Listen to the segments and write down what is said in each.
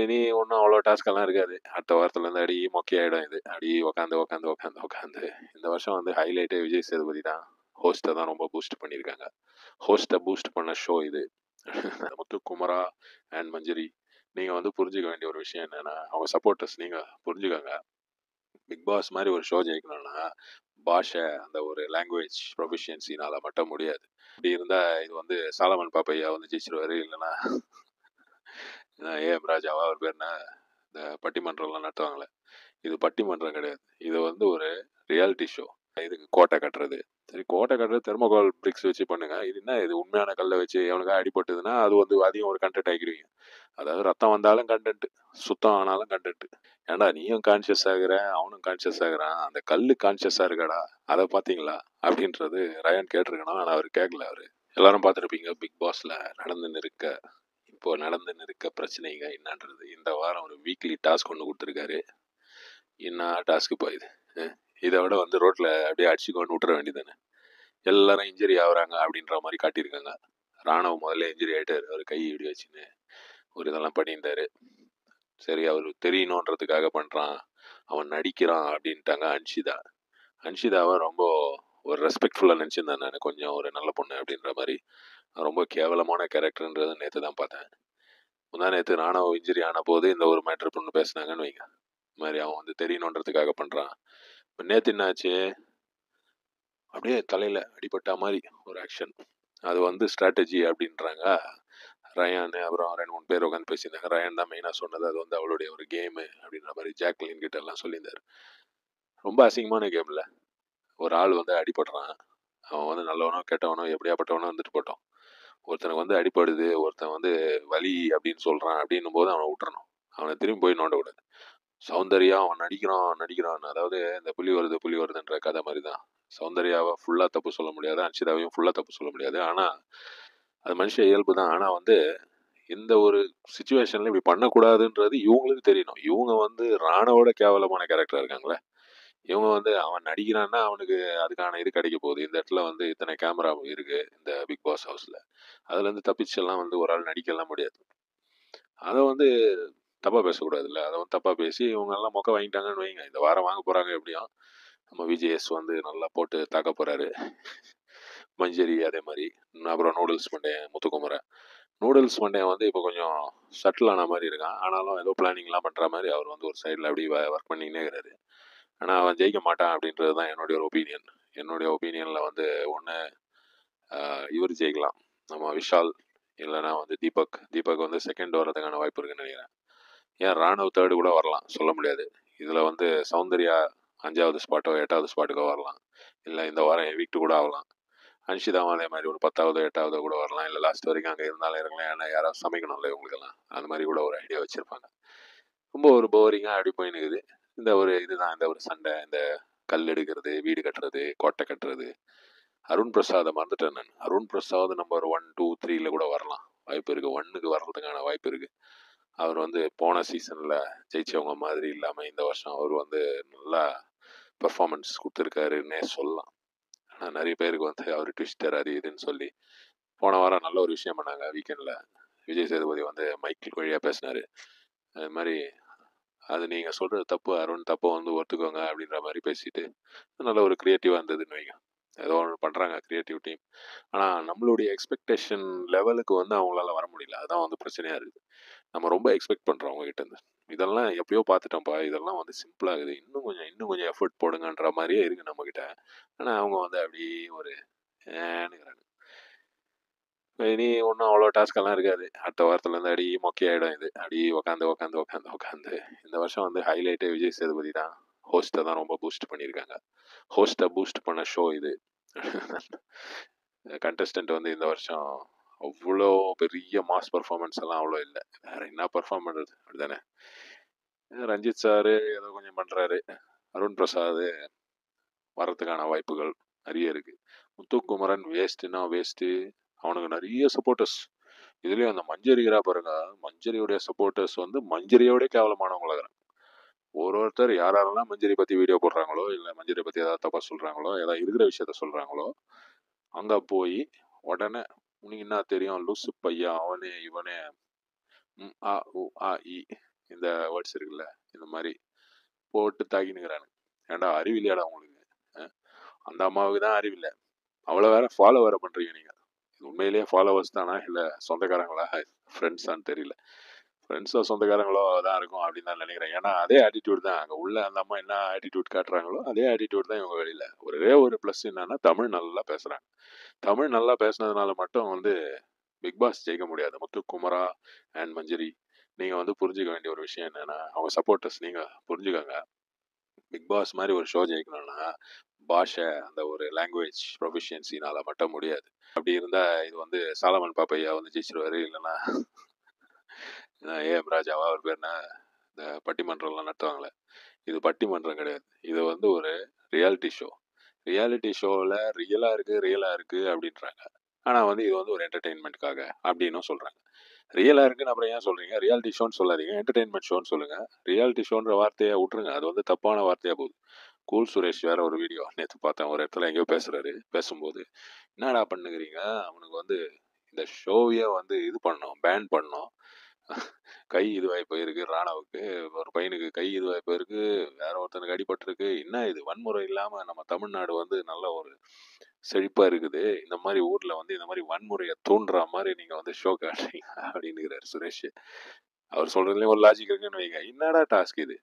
இனி ஒன்றும் அவ்வளோ டாஸ்க்கெல்லாம் இருக்காது. அடுத்த வாரத்துலேருந்து அடி மொக்கையாயிடும் இது. அடி உட்காந்து இந்த வருஷம் வந்து ஹைலைட்டே விஜய் சேதுபதி தான். ஹோஸ்ட்டை தான் ரொம்ப பூஸ்ட் பண்ணியிருக்காங்க. ஹோஸ்ட்டை பூஸ்ட் பண்ண ஷோ இது. முத்து குமரா அண்ட் மஞ்சரி, நீங்கள் வந்து புரிஞ்சுக்க வேண்டிய ஒரு விஷயம் என்னென்னா, அவங்க சப்போர்ட்டர்ஸ் நீங்கள் புரிஞ்சுக்கோங்க. பிக் பாஸ் மாதிரி ஒரு ஷோ ஜெயிக்கணும்னா பாஷை, அந்த ஒரு லாங்குவேஜ் ப்ரொஃபிஷியன்சினால மட்டும் முடியாது. அப்படி இருந்தால் இது வந்து சாலமன் பாப்பையா வந்து ஜெயிச்சிருவாரு. இல்லைன்னா ஏஎம் ராஜாவா அவர் பேர் என்ன, இந்த பட்டிமன்றம்லாம் நடத்துவாங்களே, இது பட்டிமன்றம் கிடையாது. இது வந்து ஒரு ரியாலிட்டி ஷோ. இதுக்கு கோட்டை கட்டுறது, சரி கோட்டை கட்டுறது தெர்மோகால் பிரிக்ஸ் வச்சு பண்ணுங்க. இது என்ன, இது உண்மையான கல்லை வச்சு எவனுக்கா அடிபட்டதுன்னா அது வந்து அதையும் ஒரு கண்டென்ட் ஆகிடுவீங்க. அதாவது ரத்தம் வந்தாலும் கண்டென்ட், சுத்தம் ஆனாலும் கண்டென்ட். ஏன்டா நீயும் கான்சியஸ் ஆகுற, அவனும் கான்சியஸ் ஆகுறான், அந்த கல்லு கான்சியஸா இருக்காடா, அதை பார்த்தீங்களா அப்படின்றது ரயான் கேட்டிருக்கணும். ஆனால் அவர் கேட்கல. அவர் எல்லாரும் பார்த்துருப்பீங்க பிக் பாஸ்ல நடந்துன்னு இருக்க பிரச்சனைங்க என்னன்றது. இந்த வாரம் ஒரு வீக்லி டாஸ்க் ஒன்று கொடுத்துருக்காரு. என்ன டாஸ்க்கு போயுது, இதை விட வந்து ரோட்டில் அப்படியே அடிச்சுக்கொண்டு விட்டுற வேண்டியதானே. எல்லாரும் இன்ஜுரி ஆகுறாங்க அப்படின்ற மாதிரி காட்டியிருக்காங்க. ராணுவ முதல்ல இன்ஜுரி ஆகிட்டார். அவர் கை இப்படி வச்சுன்னு ஒரு இதெல்லாம் பண்ணியிருந்தாரு. சரி அவர் தெரியணுன்றதுக்காக பண்ணுறான், அவன் நடிக்கிறான் அப்படின்ட்டாங்க அன்ஷிதாவை ரொம்ப ஒரு ரெஸ்பெக்ட்ஃபுல்லாக நினச்சிருந்தேன் நான். கொஞ்சம் ஒரு நல்ல பொண்ணு அப்படின்ற மாதிரி. ரொம்ப கேவலமான கேரக்டர்ன்றது நேற்று தான் பார்த்தேன். நேற்று ராணுவ இன்ஜுரி ஆன போது இந்த ஒரு மேட்ரு பொண்ணு பேசினாங்கன்னு வைங்க. இது மாதிரி அவன் வந்து தெரியணுன்றதுக்காக பண்ணுறான். இப்போ நேற்று என்னாச்சு, அப்படியே தலையில் அடிபட்ட மாதிரி ஒரு ஆக்ஷன். அது வந்து ஸ்ட்ராட்டஜி அப்படின்றாங்க ரயான். அப்புறம் 2-3 பேர் உட்காந்து பேசியிருந்தாங்க. ரயான் தான் மெயினாக சொன்னது, அது வந்து அவளுடைய ஒரு கேமு அப்படின்ற மாதிரி ஜாக்லின் கிட்ட எல்லாம் சொல்லியிருந்தார். ரொம்ப அசிங்கமான கேமில் ஒரு ஆள் வந்து அடிபடுறான். அவன் வந்து நல்லவனோ கெட்டவனோ எப்படியாப்பட்டவனோ வந்துட்டு போட்டோம். ஒருத்தனுக்கு வந்து அடிப்படுது, ஒருத்தன் வந்து வலி அப்படின்னு சொல்கிறான். அப்படின்னும் போது அவனை விட்டுறணும், அவனை திரும்பி போய் நோண்டக்கூடாது. சௌந்தர்யா அவன் நடிக்கிறான். அதாவது இந்த புலி வருதுன்ற கதை மாதிரி தான். சௌந்தர்யாவை ஃபுல்லாக தப்பு சொல்ல முடியாது, அன்ஷிதாவையும் ஃபுல்லாக தப்பு சொல்ல முடியாது. ஆனால் அது மனுஷ இயல்பு தான். ஆனால் வந்து இந்த ஒரு சுச்சுவேஷனில் இப்படி பண்ணக்கூடாதுன்றது இவங்களுக்கு தெரியணும். இவங்க வந்து ராணுவோட கேவலமான கேரக்டராக இருக்காங்களே. இவங்க வந்து அவன் நடிக்கிறான்னா அவனுக்கு அதுக்கான இது கிடைக்க போகுது. இந்த இடத்துல வந்து இத்தனை கேமரா இருக்கு இந்த பிக் பாஸ் ஹவுஸில், அதுலேருந்து தப்பிச்செல்லாம் வந்து ஒரு ஆள் நடிக்கலாம் முடியாது. அதை வந்து தப்பாக பேசக்கூடாதுல்ல. அதை வந்து தப்பாக பேசி இவங்க எல்லாம் மொக்க வாங்கிட்டாங்கன்னு வைங்க. இந்த வாரம் வாங்க போகிறாங்க எப்படியும். நம்ம விஜேஎஸ் வந்து நல்லா போட்டு தாக்க போகிறாரு. மஞ்சரி அதே மாதிரி. அப்புறம் நூடுல்ஸ் மண்டையன் முத்துக்குமரன். நூடுல்ஸ் மண்டையன் வந்து இப்போ கொஞ்சம் சட்டில் ஆன மாதிரி இருக்கான். ஆனாலும் ஏதோ பிளானிங்லாம் பண்ணுற மாதிரி அவர் வந்து ஒரு சைடில் அப்படி ஒர்க் பண்ணிக்கினே இருக்கிறாரு. ஆனால் அவன் ஜெயிக்க மாட்டான் அப்படின்றது தான் என்னுடைய ஒரு ஒப்பீனியன். என்னுடைய ஒப்பீனியனில் வந்து ஒன்று இவர் ஜெயிக்கலாம், நம்ம விஷால், இல்லைனா வந்து தீபக் வந்து செகண்ட் வர்றதுக்கான வாய்ப்பு இருக்குன்னு நினைக்கிறேன். ஏன் ராணுவ தேர்டு கூட வரலாம், சொல்ல முடியாது. இதில் வந்து சௌந்தர்யா 5வது ஸ்பாட்டோ 8வது ஸ்பாட்டுக்கோ வரலாம். இல்லை இந்த வாரம் எவிக்ட் கூட ஆகலாம். அன்ஷிதாவும் அதே மாதிரி ஒரு 10வது 8வது கூட வரலாம். இல்லை லாஸ்ட் வரைக்கும் அங்கே இருந்தாலும் இருக்கலாம். ஏன்னா யாராவது சமைக்கணும்ல இவங்களுக்கெல்லாம், அந்த மாதிரி கூட ஒரு ஐடியா வச்சுருப்பாங்க. ரொம்ப ஒரு போரிங்காக அப்படி போயினுக்குது. இந்த ஒரு இதுதான், இந்த ஒரு சண்டை, இந்த கல் எடுக்கிறது, வீடு கட்டுறது, கோட்டை கட்டுறது. அருண் பிரசாதை மறந்துட்டேன் நான். அருண் பிரசாத் நம்பர் 1, 2, 3 கூட வரலாம், வாய்ப்பு இருக்குது. 1க்கு வர்றதுக்கான வாய்ப்பு இருக்குது. அவர் வந்து போன சீசனில் ஜெயிச்சவங்க மாதிரி இல்லாமல் இந்த வருஷம் அவர் வந்து நல்லா பெர்ஃபார்மன்ஸ் கொடுத்துருக்காருன்னே சொல்லலாம். ஆனால் நிறைய பேருக்கு வந்து அவர் ட்விஸ்டர் அது இதுன்னு சொல்லி போன வாரம் நல்ல ஒரு விஷயம் பண்ணாங்க. வீக்கெண்டில் விஜய் சேதுபதி வந்து மைக்கிள் வழியாக பேசினார். அது மாதிரி அது நீங்கள் சொல்கிறது தப்பு அருண், தப்பை வந்து ஒத்துக்கோங்க அப்படின்ற மாதிரி பேசிட்டு நல்ல ஒரு க்ரியேட்டிவாக இருந்ததுன்னு வைங்க. ஏதோ ஒன்று பண்ணுறாங்க க்ரியேட்டிவ் டீம். ஆனால் நம்மளுடைய எக்ஸ்பெக்டேஷன் லெவலுக்கு வந்து அவங்களால வர முடியல. அதான் வந்து பிரச்சனையாக இருக்குது. நம்ம ரொம்ப எக்ஸ்பெக்ட் பண்ணுறோம் அவங்ககிட்ட இருந்து. இதெல்லாம் எப்பயோ பார்த்துட்டோம்ப்பா, இதெல்லாம் வந்து சிம்பிளாகுது, இன்னும் கொஞ்சம் எஃபர்ட் போடுங்கன்ற மாதிரியே இருக்குது நம்மக்கிட்ட. ஆனால் அவங்க வந்து அப்படி ஒரு ஏன்னுங்கிறாங்க. இனி ஒன்றும் அவ்வளோ டாஸ்க்கெல்லாம் இருக்காது. அடுத்த வாரத்துலேருந்து அடி மொக்கையாயிடும் இது. அடி உட்காந்து இந்த வருஷம் வந்து ஹைலைட்டே விஜய் சேதுபதி தான். ஹோஸ்ட்டை தான் ரொம்ப பூஸ்ட் பண்ணியிருக்காங்க. ஹோஸ்ட்டை பூஸ்ட் பண்ண ஷோ இது. கண்டஸ்டன்ட் வந்து இந்த வருஷம் அவ்வளோ பெரிய மாஸ் பர்ஃபார்மன்ஸ் எல்லாம் அவ்வளோ இல்லை. வேற என்ன பர்ஃபார்ம் பண்ணுறது, அப்படிதானே. ரஞ்சித் சாரு ஏதோ கொஞ்சம் பண்ணுறாரு. அருண் பிரசாத் வர்றதுக்கான வாய்ப்புகள் நிறைய இருக்குது. முத்துக்குமரன் வேஸ்ட்டு. அவனுக்கு நிறைய சப்போர்ட்டர்ஸ். இதுலேயும் அந்த மஞ்சரிகிறா பாருங்க, மஞ்சரியோடைய சப்போர்ட்டர்ஸ் வந்து மஞ்சரியோட கேவலமானவங்களாகிறாங்க. ஒருத்தர் யாரெல்லாம் மஞ்சரி பற்றி வீடியோ போடுறாங்களோ, இல்லை மஞ்சரி பற்றி ஏதாவது தப்பாக சொல்கிறாங்களோ, ஏதாவது இருக்கிற விஷயத்த சொல்கிறாங்களோ, அங்கே போய் உடனே உனக்கு என்ன தெரியும், லூசு பையன், அவனே இவனே ஆ உ ஆ இ இந்த வேர்ட்ஸ் இருக்குல்ல, இந்த மாதிரி போட்டு தாக்கினுங்கிறானுங்க. ஏன்டா அறிவில்லையாடா உங்களுக்கு? அந்த அம்மாவுக்கு தான் அறிவில்லை, அவ்வளோ வேற ஃபாலோ வேற பண்ணுறீங்க நீங்கள். இது உண்மையிலேயே ஃபாலோவர்ஸ் தானா இல்லை சொந்தக்காரங்களா ஃப்ரெண்ட்ஸான்னு தெரியல. ஃப்ரெண்ட்ஸோ சொந்தக்காரங்களோ தான் இருக்கும் அப்படின்னு தான் நினைக்கிறேன். ஏன்னா அதே ஆட்டிடியூட் தான் அங்கே உள்ள அந்த அம்மா என்ன ஆட்டிடியூட் காட்டுறாங்களோ அதே ஆட்டிடியூட் தான் இவங்க வெளியில். ஒரே ஒரு ப்ளஸ் என்னன்னா தமிழ் நல்லா பேசுகிறாங்க. தமிழ் நல்லா பேசுனதுனால மட்டும் வந்து பிக் பாஸ் ஜெயிக்க முடியாது. முத்துக்குமரா அண்ட் மஞ்சரி, நீங்கள் வந்து புரிஞ்சுக்க வேண்டிய ஒரு விஷயம் என்னன்னா, அவங்க சப்போர்ட்டர்ஸ் நீங்கள் புரிஞ்சுக்கோங்க. பிக் பாஸ் மாதிரி ஒரு ஷோ ஜெயிக்கணும்னா பாஷை, அந்த ஒரு லாங்குவேஜ் ப்ரொஃபிஷியன்சினால மட்டும் முடியாது. அப்படி இருந்தா இது வந்து சாலமன் பாப்பையா வந்து ஜெயிச்சிருவாரு. இல்லைன்னா ஏஎம் ராஜாவா அவர் பேர் என்ன, இந்த பட்டிமன்றம்லாம் நடத்துவாங்களே, இது பட்டிமன்றம் கிடையாது. இது வந்து ஒரு ரியாலிட்டி ஷோ. ரியாலிட்டி ஷோவில் ரியலாக இருக்குது அப்படின்றாங்க. ஆனால் வந்து இது வந்து ஒரு என்டர்டெயின்மெண்ட்காக அப்படின்னும் சொல்கிறாங்க. ரியலாக இருக்குன்னு அப்புறம் ஏன் சொல்கிறீங்க? ரியாலிட்டி ஷோன்னு சொல்லாதீங்க, என்டர்டெயின்மெண்ட் ஷோன்னு சொல்லுங்கள். ரியாலிட்டி ஷோன்ற வார்த்தையை விட்டுருங்க, அது வந்து தப்பான வார்த்தையாக போகுது. கூல் சுரேஷ் வேற ஒரு வீடியோ நேற்று பார்த்தேன், ஒரு இடத்துல எங்கேயோ பேசுறாரு. பேசும்போது என்னடா பண்ணுகிறீங்க, அவனுக்கு வந்து இந்த ஷோவையே வந்து இது பண்ணோம், பேன் பண்ணோம், கை இதுவாகி போயிருக்கு ராணாவுக்கு, ஒரு பையனுக்கு கை இதுவாகி போயிருக்கு, வேற ஒருத்தனுக்கு அடிபட்டிருக்கு, என்ன இது வன்முறை இல்லாமல் நம்ம தமிழ்நாடு வந்து நல்ல ஒரு செழிப்பாக இருக்குது, இந்த மாதிரி ஊரில் வந்து இந்த மாதிரி வன்முறையை தூண்டுற மாதிரி நீங்கள் வந்து ஷோ காட்டுறீங்க அப்படின்னுக்கிறாரு சுரேஷ். அவர் சொல்கிறதுலேயும் ஒரு லாஜிக் இருக்குன்னு வைங்க. என்னடா டாஸ்க் இது?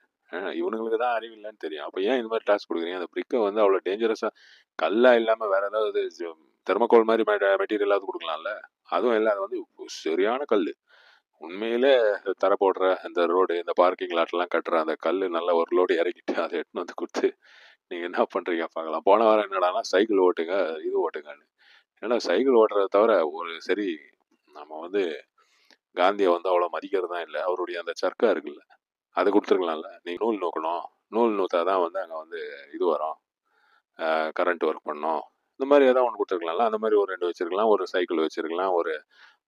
இவனுங்களுக்கு தான் அறிவில்லைன்னு தெரியும், அப்போ ஏன் இந்த மாதிரி டாஸ்க் கொடுக்குறீங்க? அந்த பிரிக்கை வந்து அவ்வளோ டேஞ்சரஸாக கல்லா இல்லாமல் வேற ஏதாவது தெர்மோகோல் மாதிரி மெட்டீரியலாவது கொடுக்கலாம்ல. அதுவும் இல்லை, அது வந்து சரியான கல். உண்மையிலே தர போடுற இந்த ரோடு, இந்த பார்க்கிங் லாட்லாம் கட்டுற அந்த கல் நல்லா ஒரு லோடு இறக்கிட்டு அதை எடுத்துன்னு வந்து கொடுத்து நீங்கள் என்ன பண்ணுறீங்க பார்க்கலாம். போன வாரம் என்னடானா சைக்கிள் ஓட்டுங்க, இது ஓட்டுங்கன்னு. ஏன்னா சைக்கிள் ஓட்டுறதை தவிர ஒரு சரி, நம்ம வந்து காந்தியை வந்து அவ்வளோ மதிக்கிறது தான் இல்லை. அவருடைய அந்த சர்க்கா இருக்குல்ல, அதை கொடுத்துருக்கலாம்ல. நீங்கள் நூல் நோக்கணும், நூல் நூத்தாதான் வந்து அங்கே வந்து இது வரும், கரண்ட் ஒர்க் பண்ணோம். இந்த மாதிரி ஏதாவது ஒன்று கொடுத்துருக்கலாம்ல. அந்த மாதிரி ஒரு 2 வச்சிருக்கலாம், ஒரு சைக்கிள் வச்சிருக்கலாம், ஒரு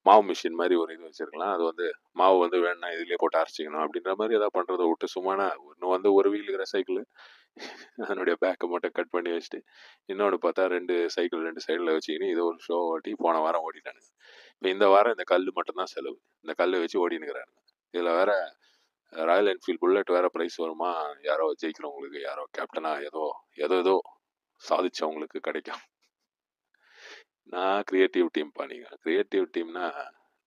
மாவு மிஷின் மாதிரி ஒரு இது வச்சிருக்கலாம். அது வந்து மாவு வந்து வேணும்னா இதுலேயே போட்டு அரைச்சிக்கணும் அப்படின்ற மாதிரி ஏதாவது பண்ணுறதை விட்டு சும்மானா ஒன்று வந்து ஒரு வீல் இருக்கிற சைக்கிள் அதனுடைய பேக்கை மட்டும் கட் பண்ணி வச்சுட்டு, இன்னொன்று பார்த்தா 2 சைக்கிள் 2 சைடில் வச்சுக்கின்னு இது ஒரு ஷோ ஓட்டி போன வாரம் ஓடிட்டானுங்க. இப்போ இந்த வாரம் இந்த கல் மட்டும்தான் செலவு, இந்த கல்லை வச்சு ஓடினுக்கிறானுங்க. இதில் வேற ராயல் என்ஃபீல்ட் புல்லட் வேற ப்ரைஸ் வருமா, யாரோ ஜெயிக்கிறவங்களுக்கு, யாரோ கேப்டனா ஏதோ ஏதோ சாதிச்சவங்களுக்கு கிடைக்கும். நான் கிரியேட்டிவ் டீம் பண்ணிங்க. கிரியேட்டிவ் டீம்னா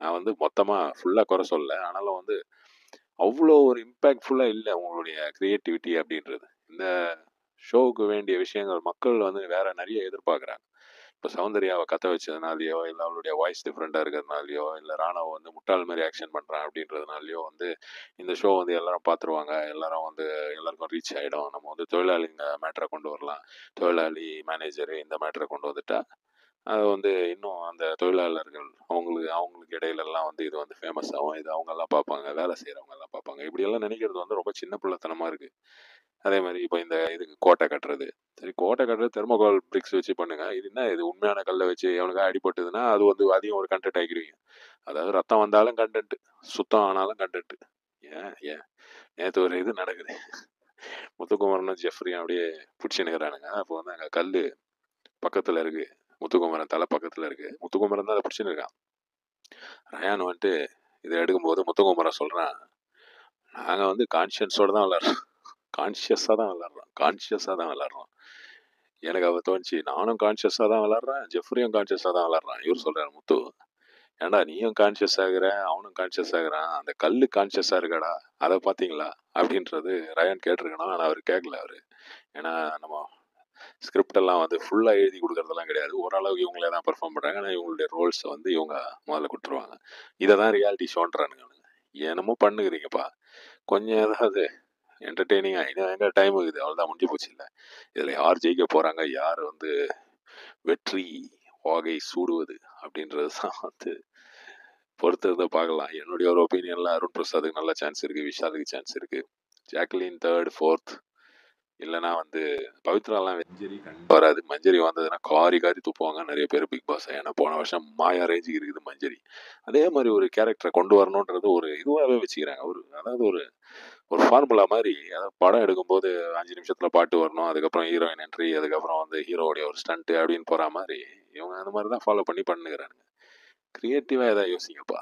நான் வந்து மொத்தமாக ஃபுல்லாக குறை சொல்லலை, ஆனாலும் வந்து அவ்வளோ ஒரு இம்பேக்ட்ஃபுல்லாக இல்லை உங்களுடைய கிரியேட்டிவிட்டி அப்படின்றது. இந்த ஷோவுக்கு வேண்டிய விஷயங்கள் மக்கள் வந்து வேற நிறைய எதிர்பார்க்குறாங்க. இப்போ சௌந்தர்யாவை கத்த வச்சதுனாலையோ, இல்லை அவளுடைய வாய்ஸ் டிஃப்ரெண்ட்டாக இருக்கிறதுனாலையோ, இல்லை ராணாவை வந்து முட்டாள் மாதிரி ஆக்ஷன் பண்ணுறான் அப்படின்றதுனாலையோ வந்து இந்த ஷோ வந்து எல்லாரும் பார்த்துருவாங்க, எல்லாரும் வந்து எல்லாருக்கும் ரீச் ஆகிடும். நம்ம வந்து தொழிலாளிங்க மேட்ரை கொண்டு வரலாம், தொழிலாளி மேனேஜரு இந்த மேட்ரை கொண்டு வந்துட்டா அது வந்து இன்னும் அந்த தொழிலாளர்கள் அவங்களுக்கு இடையிலலாம் வந்து இது வந்து ஃபேமஸ் ஆகும், இது அவங்கெல்லாம் பார்ப்பாங்க, வேலை செய்கிறவங்க எல்லாம் பார்ப்பாங்க. இப்படியெல்லாம் நினைக்கிறது வந்து ரொம்ப சின்ன பிள்ளைத்தனமாக இருக்குது. அதே மாதிரி இப்போ இந்த இதுக்கு கோட்டை கட்டுறது, சரி கோட்டை கட்டுறது தெர்மோகால் பிரிக்ஸ் வச்சு பண்ணுங்க, இது என்ன இது உண்மையான கல்லை வச்சு எவனுக்கா அடிபட்டுதுன்னா அது வந்து அதையும் ஒரு கண்டென்ட் ஆக்கிடுவீங்க. அதாவது ரத்தம் வந்தாலும் கண்டென்ட், சுத்தம் ஆனாலும் கண்டென்ட். ஏன் ஏன் நேற்று ஒரு இது நடக்குது, முத்துக்குமரனும் ஜெஃப்ரியும் அப்படியே பிடிச்சினுக்கிறானுங்க. அப்போ வந்து அங்கே கல் பக்கத்தில் இருக்கு, முத்துக்குமரன் தலை பக்கத்தில் இருக்கு, முத்துக்குமரன் தான் அதை பிடிச்சின்னு இருக்கான். ரயான் வந்துட்டு இதை எடுக்கும்போது முத்துக்குமரன் சொல்கிறான், நாங்கள் வந்து கான்ஷியஸோடு தான் விளாட்றோம், கான்ஷியஸாக தான் விளாட்றோம். எனக்கு அவ தோணுச்சு, நானும் கான்ஷியஸாக தான் விளாட்றேன், ஜெஃப்ரியும் கான்ஷியஸாக தான் விளாட்றான். இவர் சொல்கிறார் முத்து, ஏன்டா நீயும் கான்ஷியஸ் ஆகுற அவனும் கான்ஷியஸ் ஆகுறான், அந்த கல் கான்ஷியஸாக இருக்காடா, அதை பார்த்தீங்களா அப்படின்றது ரயான் கேட்டிருக்கணும். ஆனால் அவர் கேட்கல. அவர் ஏன்னா நம்ம ஸ்கிரிப்ட் எல்லாம் வந்து ஃபுல்லாக எழுதி கொடுக்கறதெல்லாம் கிடையாது, ஓரளவுக்கு இவங்களே தான் பெர்ஃபார்ம் பண்ணுறாங்க. ஆனால் இவங்களுடைய ரோல்ஸை வந்து இவங்க முதல்ல கொடுத்துருவாங்க. இதை தான் ரியாலிட்டி ஷோன்றானுங்க. என்னமோ பண்ணுகிறீங்கப்பா, கொஞ்சம் ஏதாவது என்டர்டெய்னிங்காக இன்னும் எங்கே டைம் இருக்குது, அவ்வளோதான் முடிஞ்சு போச்சு. இல்லை இதில் யார் ஜெயிக்க போகிறாங்க, யார் வந்து வெற்றி வாகை சூடுவது அப்படின்றது தான் வந்து பொறுத்ததை பார்க்கலாம். என்னுடைய ஒரு ஒப்பீனியனில் அருண் பிரசாத்துக்கு நல்ல சான்ஸ் இருக்குது, விஷாலுக்கு சான்ஸ் இருக்குது, ஜாக்லின் 3rd 4th, இல்லைனா வந்து பவித்ராலாம் மஞ்சரி வராது. மஞ்சரி வந்ததுன்னா காரி துப்புவாங்க நிறைய பேர் பிக் பாஸ். ஏன்னா போன வருஷம் மாயா ரேஞ்சுக்கு இருக்குது மஞ்சரி. அதே மாதிரி ஒரு கேரக்டரை கொண்டு வரணுன்றது ஒரு இதுவாகவே வச்சுக்கிறாங்க. அதாவது ஒரு ஃபார்முலா மாதிரி. அதாவது படம் எடுக்கும்போது 5 நிமிஷத்தில் பாட்டு வரணும், அதுக்கப்புறம் ஹீரோயின் என்ட்ரி, அதுக்கப்புறம் வந்து ஹீரோடைய ஒரு ஸ்டண்ட்டு அப்படின்னு போகிற மாதிரி இவங்க அந்த மாதிரி தான் ஃபாலோ பண்ணி பண்ணுகிறானுங்க. க்ரியேட்டிவாக எதாவது யோசிங்கப்பா.